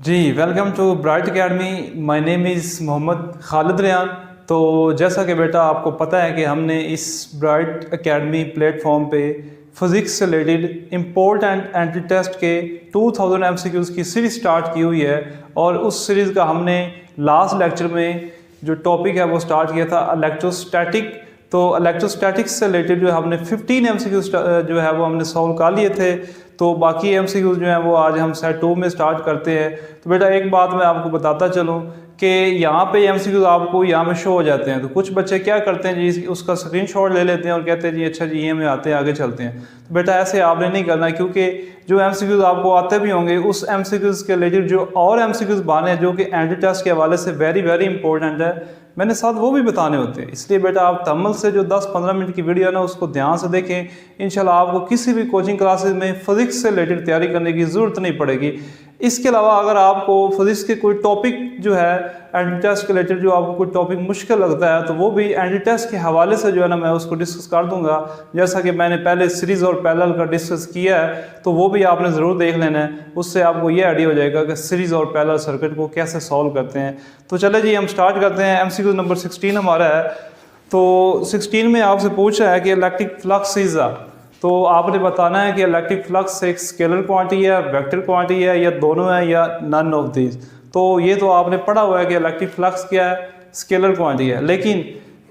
Ji, welcome to Bright Academy. My name is Mohammad Khalid Rehan. तो जैसा कि बेटा आपको पता है कि हमने इस ब्राइट अकेडमी प्लेटफॉर्म पे फिज़िक्स से रिलेटेड इम्पोर्टेंट एंट्री टेस्ट के 2000 एमसीक्यूज़ की सीरीज़ स्टार्ट की हुई है और उस सीरीज़ का हमने लास्ट लेक्चर में जो टॉपिक है वो स्टार्ट किया था इलेक्ट्रोस्टैटिक। तो इलेक्ट्रोस्टैटिक्स से रिलेटेड जो हमने 15 एमसीक्यूज़ जो है वो हमने सॉल्व कर लिए थे। तो बाकी एमसीक्यूज़ जो हैं वो आज हम सेट 2 में स्टार्ट करते हैं। तो बेटा एक बात मैं आपको बताता चलूँ कि यहाँ पे एमसीक्यूज़ आपको यहाँ पे शो हो जाते हैं। तो कुछ बच्चे क्या करते हैं जी, उसका स्क्रीनशॉट ले लेते हैं और कहते हैं जी अच्छा जी ये हमें आते हैं, आगे चलते हैं। तो बेटा ऐसे आपने नहीं करना, क्योंकि जो एमसीक्यूज़ आपको आते भी होंगे उस एमसीक्यूज़ के रिलेटेड जो और एमसीक्यूज़ बने हैं जो कि एंट्री टेस्ट के हवाले से वेरी वेरी इंपॉर्टेंट है, मैंने साथ वो भी बताने होते हैं। इसलिए बेटा आप तम्मल से जो 10-15 मिनट की वीडियो है ना उसको ध्यान से देखें। इंशाल्लाह आपको किसी भी कोचिंग क्लासेस में फ़िज़िक्स से रिलेटेड तैयारी करने की ज़रूरत नहीं पड़ेगी। इसके अलावा अगर आपको फिज़िक्स के कोई टॉपिक जो है एंट्री टेस्ट के रिलेटेड जो आपको कोई टॉपिक मुश्किल लगता है तो वो भी एंट्री टेस्ट के हवाले से जो है ना मैं उसको डिस्कस कर दूंगा। जैसा कि मैंने पहले सीरीज़ और पैरेलल का डिस्कस किया है तो वो भी आपने ज़रूर देख लेना है। उससे आपको ये आइडिया हो जाएगा कि सीरीज़ और पैरेलल सर्किट को कैसे सॉल्व करते हैं। तो चले जी हम स्टार्ट करते हैं। एमसीक्यू नंबर 16 हमारा है। तो 16 में आपसे पूछा है कि इलेक्ट्रिक फ्लक्स इज तो आपने बताना है कि इलेक्ट्रिक फ्लक्स एक स्केलर क्वांटिटी है, वेक्टर क्वांटिटी है, या दोनों है, या नन ऑफ दिस। तो ये तो आपने पढ़ा हुआ है कि इलेक्ट्रिक फ्लक्स क्या है, स्केलर क्वांटिटी है। लेकिन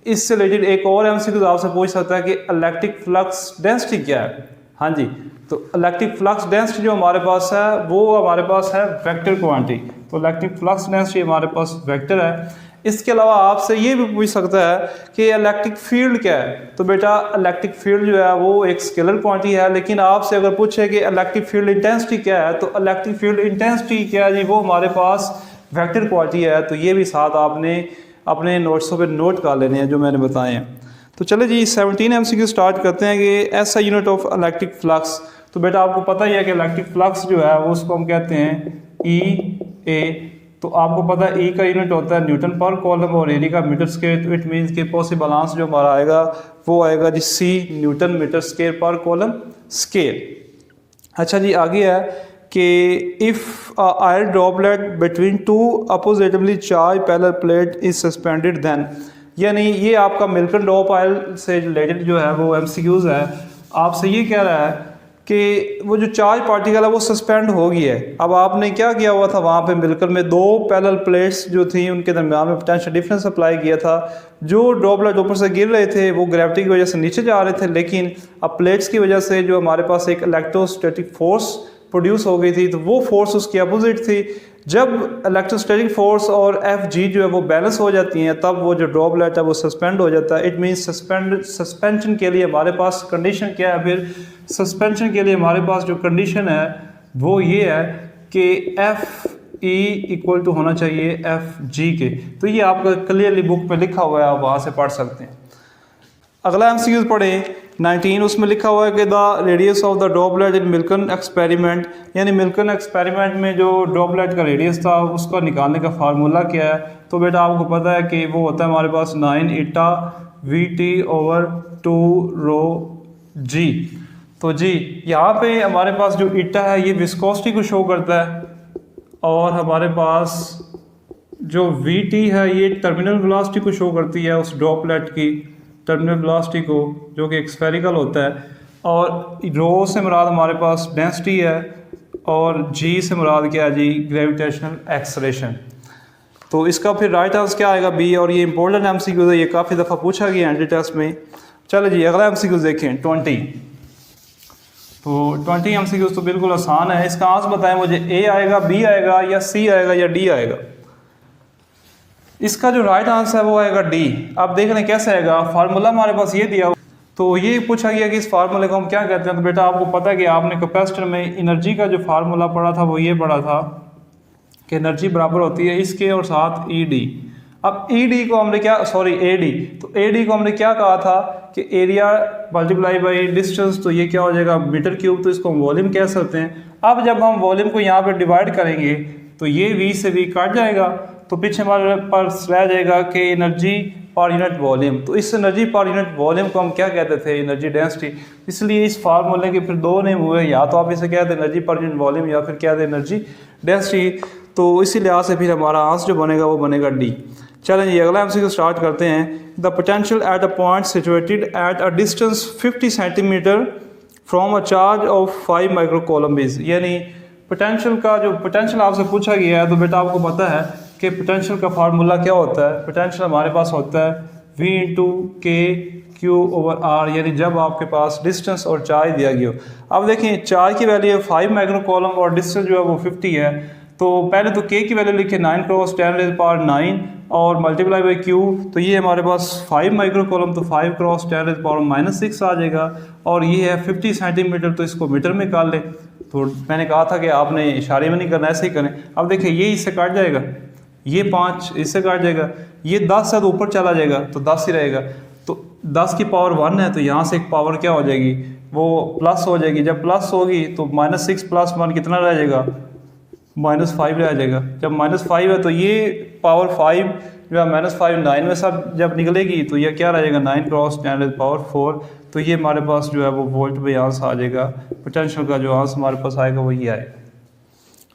इससे रिलेटेड एक और एमसीक्यू आपसे पूछ सकता है कि इलेक्ट्रिक फ्लक्स डेंसिटी क्या है। हाँ जी, तो इलेक्ट्रिक फ्लक्स डेंसिटी जो हमारे पास है वो हमारे पास है वेक्टर क्वांटिटी। तो इलेक्ट्रिक फ्लक्स डेंसिटी हमारे पास वेक्टर है। इसके अलावा आपसे ये भी पूछ सकता है कि इलेक्ट्रिक फील्ड क्या है। तो बेटा इलेक्ट्रिक फील्ड जो है वो एक स्केलर क्वांटिटी है। लेकिन आपसे अगर पूछे कि इलेक्ट्रिक फील्ड इंटेंसिटी क्या है तो इलेक्ट्रिक फील्ड इंटेंसिटी क्या है जी, वो हमारे पास वेक्टर क्वांटिटी है। तो ये भी साथ आपने अपने नोट्सों पे नोट कर लेने हैं जो मैंने बताए हैं। तो चले जी 17 एमसीक्यू स्टार्ट करते हैं कि ऐसा यूनिट ऑफ इलेक्ट्रिक फ्लक्स। तो बेटा आपको पता ही है कि इलेक्ट्रिक फ्लक्स जो है वो उसको हम कहते हैं ई ए। तो आपको पता है ई का यूनिट होता है न्यूटन पर कॉलम और एरिया का मीटर स्क्वायर। तो इट मीन्स कि पॉसिबल आंसर जो हमारा आएगा वो आएगा जी सी, न्यूटन मीटर स्क्वायर पर कॉलम स्क्वायर। अच्छा जी आगे है कि if oil droplet between two oppositely charged parallel plate is suspended then, यानी ये आपका मिल्टन ड्रॉप आयल से रिलेटेड जो है वो एमसीक्यूज़ है। आपसे ये कह रहा है कि वो जो चार्ज पार्टिकल है वो सस्पेंड हो गई है। अब आपने क्या किया हुआ था, वहाँ पे मिलकर में दो पैरेलल प्लेट्स जो थी उनके दरमियान में पोटेंशियल डिफरेंस अप्लाई किया था। जो ड्रॉपलेट ऊपर से गिर रहे थे वो ग्रेविटी की वजह से नीचे जा रहे थे, लेकिन अब प्लेट्स की वजह से जो हमारे पास एक इलेक्ट्रोस्टैटिक फोर्स प्रोड्यूस हो गई थी, तो वो फोर्स उसकी अपोजिट थी। जब इलेक्ट्रोस्टैटिक फोर्स और एफ जी जो है वो बैलेंस हो जाती हैं तब वो जो ड्रॉपलेट है वो सस्पेंड हो जाता है। इट मीन्स सस्पेंशन के लिए हमारे पास कंडीशन क्या है। फिर सस्पेंशन के लिए हमारे पास जो कंडीशन है वो ये है कि एफ ई इक्वल टू होना चाहिए एफ जी के। तो ये आपका क्लियरली बुक पे लिखा हुआ है, आप वहाँ से पढ़ सकते हैं। अगला एमसीक्यू पढ़ें 19, उसमें लिखा हुआ है कि the radius of the droplet in Millikan experiment, यानी मिल्कन एक्सपेरिमेंट में जो ड्रॉपलेट का रेडियस था उसका निकालने का फार्मूला क्या है। तो बेटा आपको पता है कि वो होता है हमारे पास 9 ईटा वी टी ओवर 2 रो जी। तो जी यहाँ पे हमारे पास जो ईटा है ये विस्कोसिटी को शो करता है और हमारे पास जो वी टी है ये टर्मिनल वेलोसिटी को शो करती है, उस ड्रॉपलेट की टर्मिनल वेलोसिटी को, जो कि स्फेरिकल होता है। और रो से मुराद हमारे पास डेंसिटी है और जी से मुराद क्या है जी, ग्रेविटेशनल एक्सलेरेशन। तो इसका फिर राइट आंसर क्या आएगा, बी। और ये इंपॉर्टेंट एमसीक्यू है, ये काफ़ी दफ़ा पूछा गया एंट्री टेस्ट में। चलो जी अगला एमसीक्यू देखें 20। तो 20 एमसीक्यू तो बिल्कुल आसान है। इसका आंसर बताएं मुझे, ए आएगा, बी आएगा, या सी आएगा, या डी आएगा। इसका जो राइट आंसर है वो आएगा डी। अब देख लें कैसे आएगा। फार्मूला हमारे पास ये दिया, तो ये पूछा गया कि इस फार्मूले को हम क्या कहते हैं। तो बेटा आपको पता है कि आपने कैपेसिटर में एनर्जी का जो फार्मूला पढ़ा था वो ये पढ़ा था कि एनर्जी बराबर होती है इसके और साथ ई डी। अब ई डी को हमने क्या, सॉरी ए डी, तो ए डी को हमने क्या कहा था कि एरिया मल्टीप्लाई बाई डिस्टेंस, तो ये क्या हो जाएगा मीटर क्यूब, तो इसको हम वॉल्यूम कह सकते हैं। अब जब हम वॉल्यूम को यहाँ पे डिवाइड करेंगे तो ये वी से वी कट जाएगा, तो पीछे हमारे पास रह जाएगा कि एनर्जी पर यूनिट वॉल्यूम। तो इस एनर्जी पर यूनिट वॉल्यूम को हम क्या कहते थे, एनर्जी डेंसिटी। इसलिए इस फार्मूले के फिर दो नेम हुए, या तो आप इसे कहते हैं एनर्जी पर यूनिट वॉल्यूम या फिर कहते हैं एनर्जी डेंसिटी। तो इसी लिहाज से फिर हमारा आंसर जो बनेगा वो बनेगा डी। चलें जी अगला एमसीक्यू स्टार्ट करते हैं। The potential at a point situated at a distance 50 centimetre from a charge of 5 micro coulomb is, यानी पोटेंशियल का जो पोटेंशियल आपसे पूछा गया है तो बेटा आपको पता है कि पोटेंशियल का फार्मूला क्या होता है। पोटेंशियल हमारे पास होता है V इंटू के क्यू ओवर आर, यानी जब आपके पास डिस्टेंस और चार्ज दिया गया हो। अब देखें चार्ज की वैल्यू है 5 माइक्रो कॉलम और डिस्टेंस जो है वो 50 है, तो पहले तो के की वैल्यू लिखे 9 क्रॉस 10⁻9 और मल्टीप्लाई बाई क्यू, तो ये हमारे पास 5 माइक्रो कॉलम तो 5 क्रॉस 10⁻⁻6 आ जाएगा और ये है 50 सेंटीमीटर, तो इसको मीटर में निकाल लें। तो मैंने कहा था कि आपने इशारे में नहीं करना, ऐसे ही करें। अब देखिए ये इससे काट जाएगा, ये 5 इससे काट जाएगा, ये 10 है तो ऊपर चला जाएगा तो 10 ही रहेगा, तो 10 की पावर 1 है तो यहाँ से एक पावर क्या हो जाएगी वो प्लस हो जाएगी। जब प्लस होगी तो -6 + 1 कितना रह जाएगा, -5 रह जाएगा। जब -5 है तो ये पावर 5 जो है -5 9 में सब जब निकलेगी तो ये क्या रह जाएगा 9 क्रॉस 10⁻4, तो ये हमारे पास जो है वो वोल्ट में आंसर आ जाएगा। पोटेंशियल का जो आंसर हमारे पास आएगा वो ये आएगा।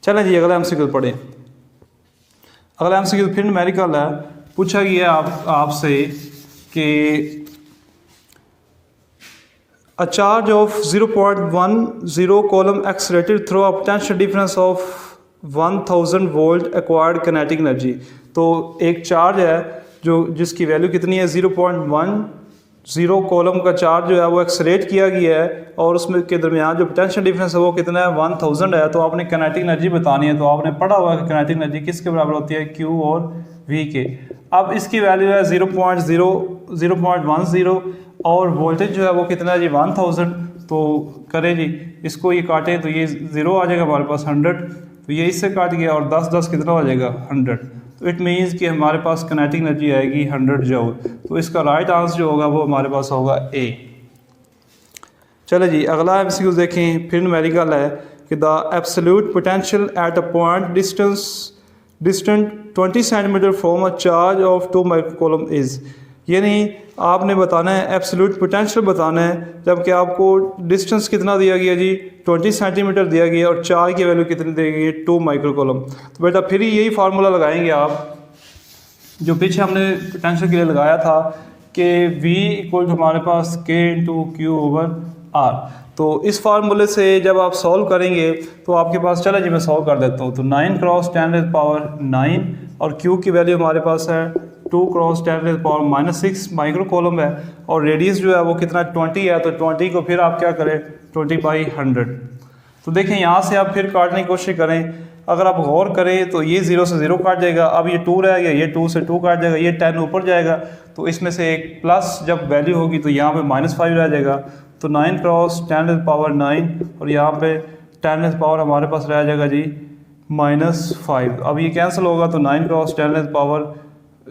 चलें जी अगला एमसीक्यू पढ़ें। अगला एमसीक्यू फिर न्यूमेरिकल है। पूछा गया आपसे कि a charge of 0.10 column accelerated through a potential difference of 1000 volt acquired kinetic energy. तो एक चार्ज है जो जिसकी वैल्यू कितनी है 0.10 कॉलम का चार्ज जो है वो एक्सलेट किया गया है और उसमें के दरमियान जो पोटेंशियल डिफरेंस है वो कितना है 1000 है। तो आपने काइनेटिक एनर्जी बतानी है, तो आपने पढ़ा हुआ है कि काइनेटिक एनर्जी किसके बराबर होती है Q और V के। अब इसकी वैल्यू है 0.10 और वोल्टेज जो है वो कितना है जी 1000, तो करें जी इसको ये काटें तो ये 0 आ जाएगा हमारे पास 100, तो ये इससे काट गया और 10 कितना हो जाएगा 100, तो इट मीन्स कि हमारे पास काइनेटिक एनर्जी आएगी 100 जूल। तो इसका राइट आंसर जो होगा वो हमारे पास होगा ए। चले जी अगला एमसीक्यू देखें, फिर न्यूमेरिकल है कि the absolute potential at a point distant 20 centimetre from a charge of 2 micro coulomb is, यानी आपने बताना है एब्सोल्यूट पोटेंशियल बताना है जबकि आपको डिस्टेंस कितना दिया गया जी 20 सेंटीमीटर दिया गया और चार्ज की वैल्यू कितनी दी गई 2 माइक्रो कूलम। तो बेटा फिर यही फार्मूला लगाएंगे आप जो पीछे हमने पोटेंशियल के लिए लगाया था कि V इक्वल हमारे पास K into Q over R. तो इस फार्मूले से जब आप सॉल्व करेंगे तो आपके पास, चलो जी मैं सॉल्व कर देता हूँ, तो 9 क्रॉस 10⁻9 और Q की वैल्यू हमारे पास है 2 क्रॉस 10⁻6 माइक्रो कॉलम है और रेडियस जो है वो कितना 20 है, तो 20 को फिर आप क्या करें 20/100। तो देखें यहाँ से आप फिर काटने की कोशिश करें, अगर आप गौर करें तो ये 0 से 0 काट जाएगा, अब ये 2 रह गया, ये 2 से 2 काट जाएगा, ये 10 ऊपर जाएगा, तो इसमें से एक प्लस जब वैल्यू होगी तो यहाँ पे -5 रह जाएगा, तो 9 क्रॉस 10⁻9 और यहाँ पे 10⁻ हमारे पास रह जाएगा जी -5। अब ये कैंसिल होगा तो 9 क्रॉस 10⁻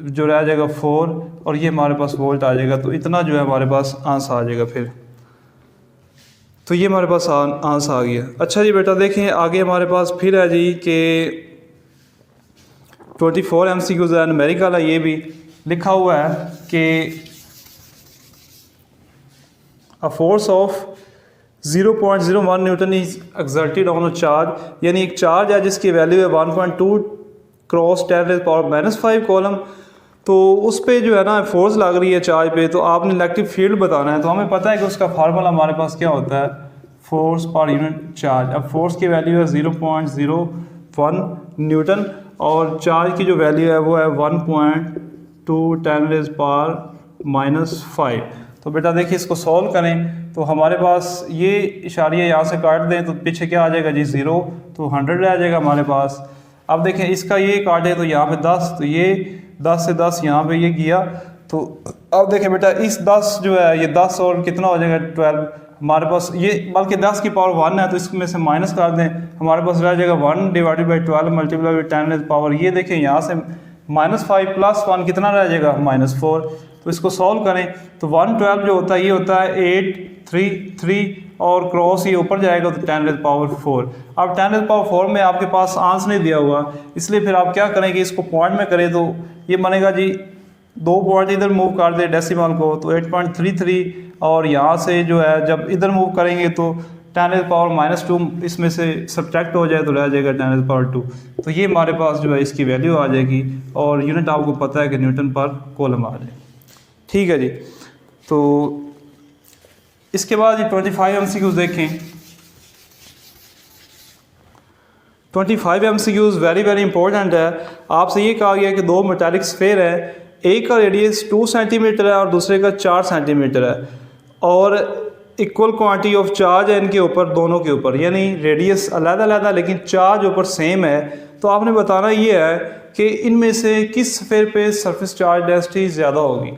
जो रह जाएगा 4 और ये हमारे पास वोल्ट आ जाएगा, तो इतना जो है हमारे पास आंसर आ जाएगा फिर। तो ये हमारे पास आंसर आ गया। अच्छा जी बेटा देखें आगे हमारे पास फिर है जी कि 24 MCQs है, न्यूमेरिकल है, ये भी लिखा हुआ है कि a force of 0.01 Newton is exerted on a charge, यानी एक चार्ज है जिसकी वैल्यू है 1.2 क्रॉस 10⁻⁵ कॉलम, तो उस पर जो है ना फोर्स लग रही है चार्ज पे, तो आपने इलेक्ट्रिक फील्ड बताना है। तो हमें पता है कि उसका फार्मूला हमारे पास क्या होता है फोर्स पर यूनिट चार्ज। अब फोर्स की वैल्यू है 0.01 न्यूटन और चार्ज की जो वैल्यू है वो है 1.2 10⁻⁻5। तो बेटा देखिए इसको सॉल्व करें तो हमारे पास ये इशारिया यहाँ से काट दें तो पीछे क्या आ जाएगा जी 0, तो 100 रह जाएगा हमारे पास। अब देखें इसका ये काटे तो यहाँ पे 10, तो ये 10 से 10 यहाँ पे ये गया, तो अब देखें बेटा इस 10 जो है ये 10 और कितना हो जाएगा 12 हमारे पास, ये बल्कि 10 की पावर 1 है तो इसमें से माइनस कर दें, हमारे पास रह जाएगा 1/12 मल्टीप्लाई बाई 10⁻। ये देखें यहाँ से -5 + 1 कितना रह जाएगा -4। तो इसको सॉल्व करें तो 112 जो होता है ये होता है 833 और क्रॉस ये ऊपर जाएगा तो 10⁻4। अब 10⁻4 में आपके पास आंसर नहीं दिया हुआ, इसलिए फिर आप क्या करेंगे इसको पॉइंट में करें तो ये बनेगा जी 2 पॉइंट इधर मूव कर दे डेसिमल को तो 8.33 और यहाँ से जो है जब इधर मूव करेंगे तो 10⁻², इसमें से सब्ट्रैक्ट हो जाए तो रह जाएगा 10⁻²। तो ये हमारे पास जो है इसकी वैल्यू आ जाएगी और यूनिट आपको पता है कि न्यूटन पर कूलम आ जाए। ठीक है जी। तो इसके बाद ये 25 MCQs देखें। 25 MCQs वेरी वेरी इंपॉर्टेंट है। आपसे ये कहा गया कि दो मेटालिक स्फेयर है, एक का रेडियस 2 सेंटीमीटर है और दूसरे का 4 सेंटीमीटर है और इक्वल क्वांटिटी ऑफ चार्ज है इनके ऊपर, दोनों के ऊपर, यानी रेडियस अलग अलग है लेकिन चार्ज ऊपर सेम है। तो आपने बताना ये है कि इनमें से किस स्फेयर पे सरफेस चार्ज डेंसिटी ज़्यादा होगी।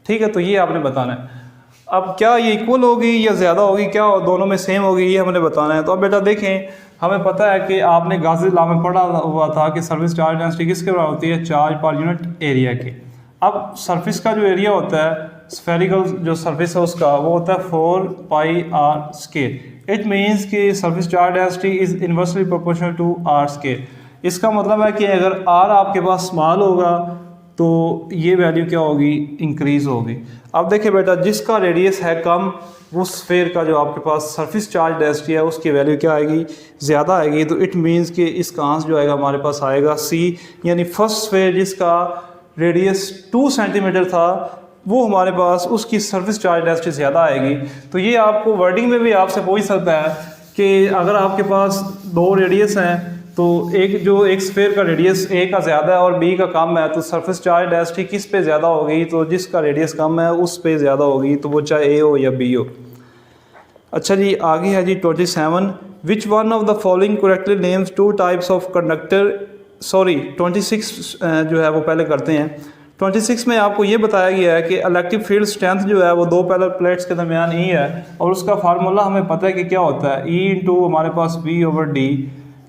ठीक है, तो ये आपने बताना है। अब क्या ये इक्वल होगी या ज़्यादा होगी, क्या दोनों में सेम होगी, ये हमने बताना है। तो अब बेटा देखें, हमें पता है कि आपने गाज़ी लॉ में पढ़ा हुआ था कि सरफेस चार्ज डेंसिटी किसके बराबर होती है, चार्ज पर यूनिट एरिया के। अब सरफेस का जो एरिया होता है, स्फेरिकल जो सरफेस है उसका, वो होता है 4πr²। इट मीन्स कि surface charge density is inversely proportional to r²। इसका मतलब है कि अगर r आपके पास स्मॉल होगा तो ये वैल्यू क्या होगी, इंक्रीज़ होगी। अब देखिए बेटा, जिसका रेडियस है कम, वो स्फेयर का जो आपके पास सरफेस चार्ज डेंसिटी है उसकी वैल्यू क्या आएगी, ज़्यादा आएगी। तो इट मीन्स कि इसका आंसर जो आएगा हमारे पास आएगा C, यानी फर्स्ट स्फेयर जिसका रेडियस 2 सेंटीमीटर था वो हमारे पास उसकी सरफेस चार्ज डेंसिटी ज़्यादा आएगी। तो ये आपको वर्डिंग में भी आपसे पूछ सकता है कि अगर आपके पास दो रेडियस हैं तो एक स्फेयर का रेडियस A का ज़्यादा है और B का कम है, तो सरफेस चार्ज डेंसिटी किस पे ज़्यादा होगी, तो जिसका रेडियस कम है उस पे ज़्यादा होगी, तो वो चाहे A हो या B हो। अच्छा जी, आगे है जी 27। Which one of the following correctly names two types of conductor, sorry 26 जो है वो पहले करते हैं। 26 में आपको ये बताया गया है कि इलेक्ट्रिक फील्ड स्ट्रेंथ जो है वो दो पैरेलल प्लेट्स के दरमियान E है और उसका फार्मूला हमें पता है कि क्या होता है, E इंटू हमारे पास V/D।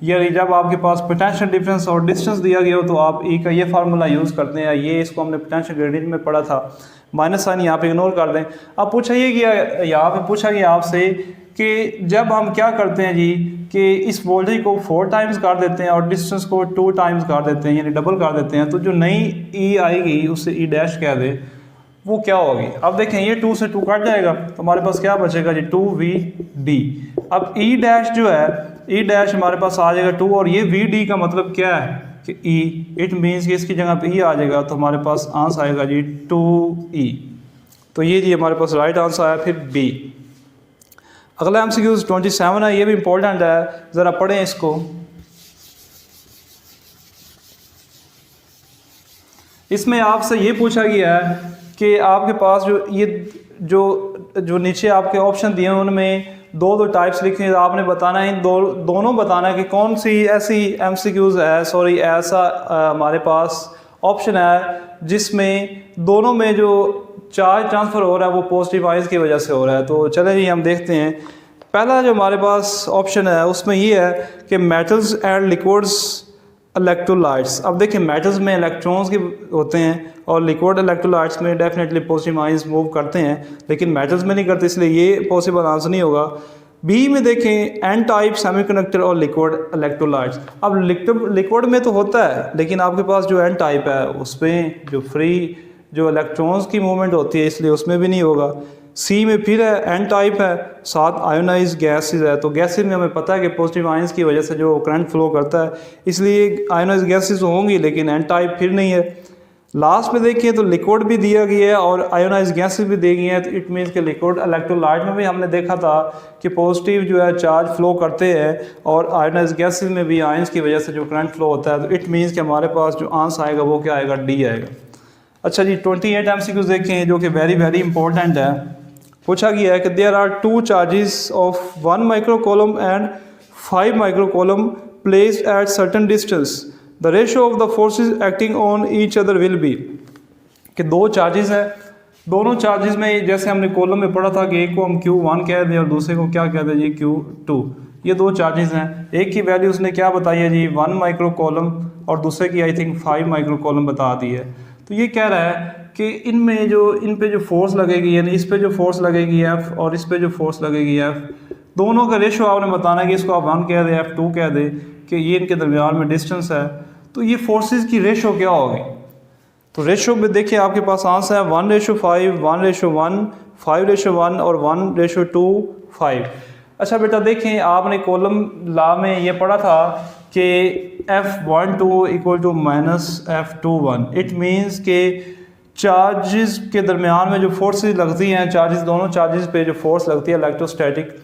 यानी जब आपके पास पोटेंशियल डिफरेंस और डिस्टेंस दिया गया हो तो आप E का ये फार्मूला यूज़ करते हैं। ये इसको हमने पोटेंशियल ग्रेडियंट में पढ़ा था, माइनस साइन यहाँ पे इग्नोर कर दें। अब पूछा ये गया, यहाँ पे पूछा गया आपसे कि जब हम क्या करते हैं जी कि इस वोल्टेज को 4 टाइम्स कर देते हैं और डिस्टेंस को 2 टाइम्स कर देते हैं, यानी डबल कर देते हैं, तो जो नई E आएगी उसे E डैश कह दे, वो क्या होगी। अब देखें, ये 2 से 2 कट जाएगा तो हमारे पास क्या बचेगा जी, 2VD। अब E डैश जो है, E डैश हमारे पास आ जाएगा 2 और ये VD का मतलब क्या है कि E, इट मीन्स कि इसकी जगह पे E आ जाएगा तो हमारे पास आंसर आएगा जी 2E। तो ये जी हमारे पास राइट आंसर आया फिर B। अगला MCQ 27 है, ये भी इंपॉर्टेंट है, ज़रा पढ़ें इसको। इसमें आपसे ये पूछा गया है कि आपके पास जो नीचे आपके ऑप्शन दिए हैं उनमें दो टाइप्स लिखे हैं, आपने बताना है इन दोनों बताना है कि कौन सी ऐसी MCQs है, सॉरी ऐसा हमारे पास ऑप्शन है जिसमें दोनों में जो चार्ज ट्रांसफ़र हो रहा है वो पॉजिटिव आयंस की वजह से हो रहा है। तो चलें जी हम देखते हैं। पहला जो हमारे पास ऑप्शन है उसमें ये है कि मेटल्स एंड लिक्विड्स इलेक्ट्रोलाइट्स। अब देखिए, मेटल्स में इलेक्ट्रॉन्स के होते हैं और लिक्विड इलेक्ट्रोलाइट्स में डेफिनेटली पॉजिटिव आयंस मूव करते हैं, लेकिन मेटल्स में नहीं करते, इसलिए ये पॉसिबल आंसर नहीं होगा। बी में देखें, एन टाइप सेमीकंडक्टर और लिक्विड इलेक्ट्रोलाइट्स। अब लिक्विड में तो होता है, लेकिन आपके पास जो एन टाइप है उसमें जो फ्री जो इलेक्ट्रॉन्स की मूवमेंट होती है, इसलिए उसमें भी नहीं होगा। सी में फिर है एन टाइप है, साथ आयोनाइज गैसेस है, तो गैसेस में हमें पता है कि पॉजिटिव आयंस की वजह से जो करंट फ्लो करता है, इसलिए आयोनाइज गैसेस होंगी, लेकिन एन टाइप फिर नहीं है। लास्ट में देखिए तो लिक्विड भी दिया गया है और आयोनाइज गैसेस भी दी गई हैं, तो इट मीन्स कि लिक्विड इलेक्ट्रोलाइट में भी हमने देखा था कि पॉजिटिव जो है चार्ज फ्लो करते हैं और आयोनाइज गैसेस में भी आयंस की वजह से जो करंट फ्लो होता है, तो इट मीन्स कि हमारे पास जो आंसर आएगा वो क्या आएगा, डी आएगा। अच्छा जी, 28 MCQs देखें जो कि वेरी वेरी इंपॉर्टेंट है। पूछा गया है कि there are 2 charges of 1 microcoulomb and 5 microcoulomb placed at certain distance, the ratio of the forces acting on each other will be. कि 2 चार्जेस है, दोनों चार्जेस में जैसे हमने कॉलम में पढ़ा था कि एक को हम Q1 कह दें और दूसरे को क्या कह दें जी, Q2। ये 2 चार्जेस हैं, एक की वैल्यू उसने क्या बताई है जी 1 माइक्रोकूलम और दूसरे की आई थिंक 5 माइक्रोकूलम बता दी है। तो ये कह रहा है कि इन पे जो फोर्स लगेगी, यानी इस पे जो फोर्स लगेगी F और इस पे जो फोर्स लगेगी F, दोनों का रेशो आपने बताना है कि इसको आप 1 कह दें, F2 कह दें, कि ये इनके दरमियान में डिस्टेंस है, तो ये फोर्सेस की रेशो क्या होगी। तो रेशो में देखिए आपके पास आंसर है 1:5, 1:1, 5:1 और 1:2, 5। अच्छा बेटा देखें, आपने कॉलम लॉ में ये पढ़ा था कि F12 equal to minus F21। It means के चार्जेस के दरमियान में जो फोर्सेस लगती हैं, चार्जेस दोनों चार्जेस पे जो फोर्स लगती है इलेक्ट्रोस्टैटिक,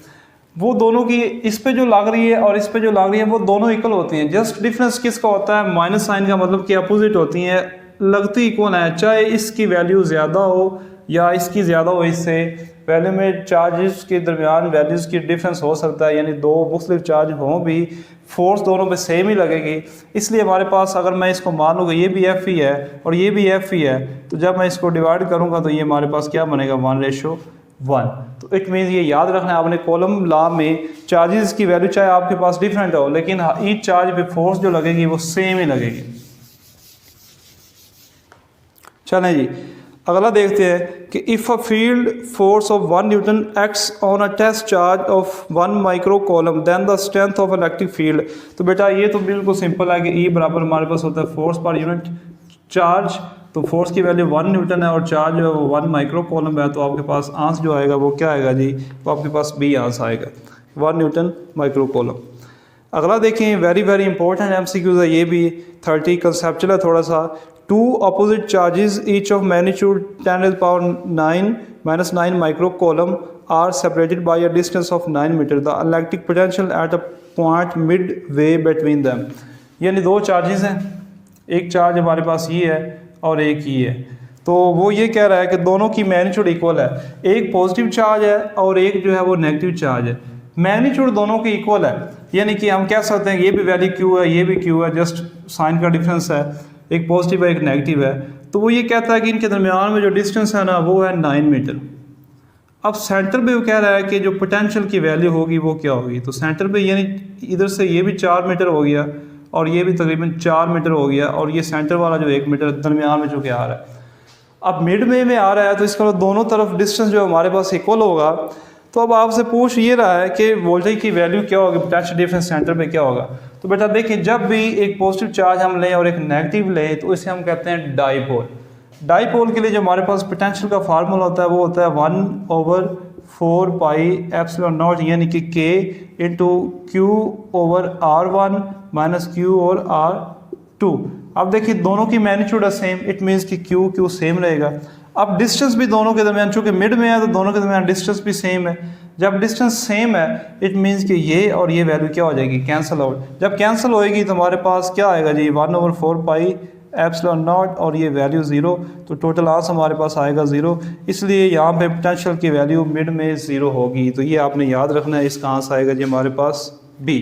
वो दोनों की इस पे जो लग रही है और इस पे जो लग रही है वो दोनों इक्वल होती हैं। जस्ट डिफरेंस किसका होता है, माइनस साइन का मतलब कि अपोजिट होती हैं, लगती इक्वल है, चाहे इसकी वैल्यू ज़्यादा हो या इसकी ज़्यादा हो। इससे वैल्यू में चार्जेस के दरमियान वैल्यूज़ की डिफरेंस हो सकता है, यानी दो मुख्तलिफ चार्ज हों भी फोर्स दोनों पे सेम ही लगेगी। इसलिए हमारे पास अगर मैं इसको मान लूँगा ये भी एफ ही है और ये भी एफ ही है, तो जब मैं इसको डिवाइड करूँगा तो ये हमारे पास क्या बनेगा, 1:1। तो इट मीन्स ये याद रखना है आपने, कॉलम लॉ में चार्जेस की वैल्यू चाहे आपके पास डिफरेंट हो, लेकिन ईच चार्ज पे फोर्स जो लगेगी वो सेम ही लगेगी। चलें जी, अगला देखते हैं कि if a field force of 1 newton acts on a test charge of 1 micro coulomb then the strength of electric field. तो बेटा ये तो बिल्कुल सिंपल है कि ई बराबर हमारे पास होता है फोर्स पर यूनिट चार्ज। तो फोर्स की वैल्यू 1 न्यूटन है और चार्ज जो है वो 1 माइक्रो कॉलम है, तो आपके पास आंस जो आएगा वो क्या आएगा जी, वो आपके पास बी आंस आएगा, 1 न्यूटन माइक्रो कॉलम। अगला देखें, वेरी वेरी इंपॉर्टेंट एमसीक्यूज है ये भी, 30 कंसेप्चुअल है थोड़ा सा। Two opposite charges each of magnitude 10⁻⁹ micro coulomb are separated by a distance of 9 metre. The electric potential at a point midway between them. यानी दो चार्जेस हैं, एक चार्ज हमारे पास ये है और एक ये है, तो वो ये कह रहा है कि दोनों की मैग्नीट्यूड इक्वल है, एक पॉजिटिव चार्ज है और एक जो है वो नेगेटिव चार्ज है। मैग्नीट्यूड दोनों की इक्वल है, यानी कि हम कह सकते हैं ये भी वैल्यू क्यू है, ये भी क्यू है, जस्ट साइन का डिफरेंस है, एक पॉजिटिव है एक नेगेटिव है। तो वो ये कहता है कि इनके दरमियान में जो डिस्टेंस है ना वो है 9 मीटर। अब सेंटर पे वो कह रहा है कि जो पोटेंशियल की वैल्यू होगी वो क्या होगी। तो सेंटर पे यानी इधर से ये भी 4 मीटर हो गया और ये भी तकरीबन 4 मीटर हो गया, और ये सेंटर वाला जो 1 मीटर दरमियान में जो कि आ रहा है, अब मिड में आ रहा है, तो इसका दोनों तरफ डिस्टेंस जो हमारे पास इक्वल होगा। तो अब आपसे पूछ ये रहा है कि वोल्टेज की वैल्यू क्या होगी, पोटेंशियल डिफरेंस सेंटर पे क्या होगा। तो बेटा देखिए, जब भी एक पॉजिटिव चार्ज हम लें और एक नेगेटिव लें तो इसे हम कहते हैं डाईपोल। डाईपोल के लिए जो हमारे पास पोटेंशियल का फार्मूला होता है वो होता है 1/4πε0, यानी कि K into Q/R1 minus Q/R2। अब देखिए दोनों की मैग्नीट्यूड है सेम, इट मीन्स कि Q सेम रहेगा। अब डिस्टेंस भी दोनों के दरमियान, चूंकि मिड में है तो दोनों के दरमियान डिस्टेंस भी सेम है। जब डिस्टेंस सेम है इट मीन्स कि ये और ये वैल्यू क्या हो जाएगी, कैंसिल आउट। जब कैंसिल होएगी तो हमारे पास क्या आएगा जी, 1/4πε0 और ये वैल्यू 0, तो टोटल आंसर हमारे पास आएगा 0। इसलिए यहाँ पे पोटेंशियल की वैल्यू मिड में 0 होगी, तो ये आपने याद रखना है, इसका आंसर आएगा जी हमारे पास बी।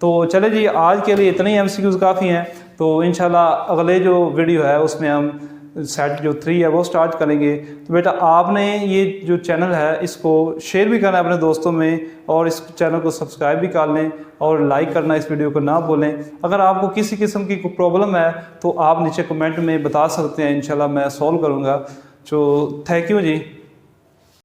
तो चले जी, आज के लिए इतने ही एमसीक्यूज काफ़ी हैं। तो इंशाल्लाह अगले जो वीडियो है उसमें हम सेट जो 3 है वो स्टार्ट करेंगे। तो बेटा आपने ये जो चैनल है इसको शेयर भी करना है अपने दोस्तों में, और इस चैनल को सब्सक्राइब भी कर लें और लाइक करना इस वीडियो को ना भूलें। अगर आपको किसी किस्म की कोई प्रॉब्लम है तो आप नीचे कमेंट में बता सकते हैं, इंशाल्लाह मैं सॉल्व करूँगा। तो थैंक यू जी।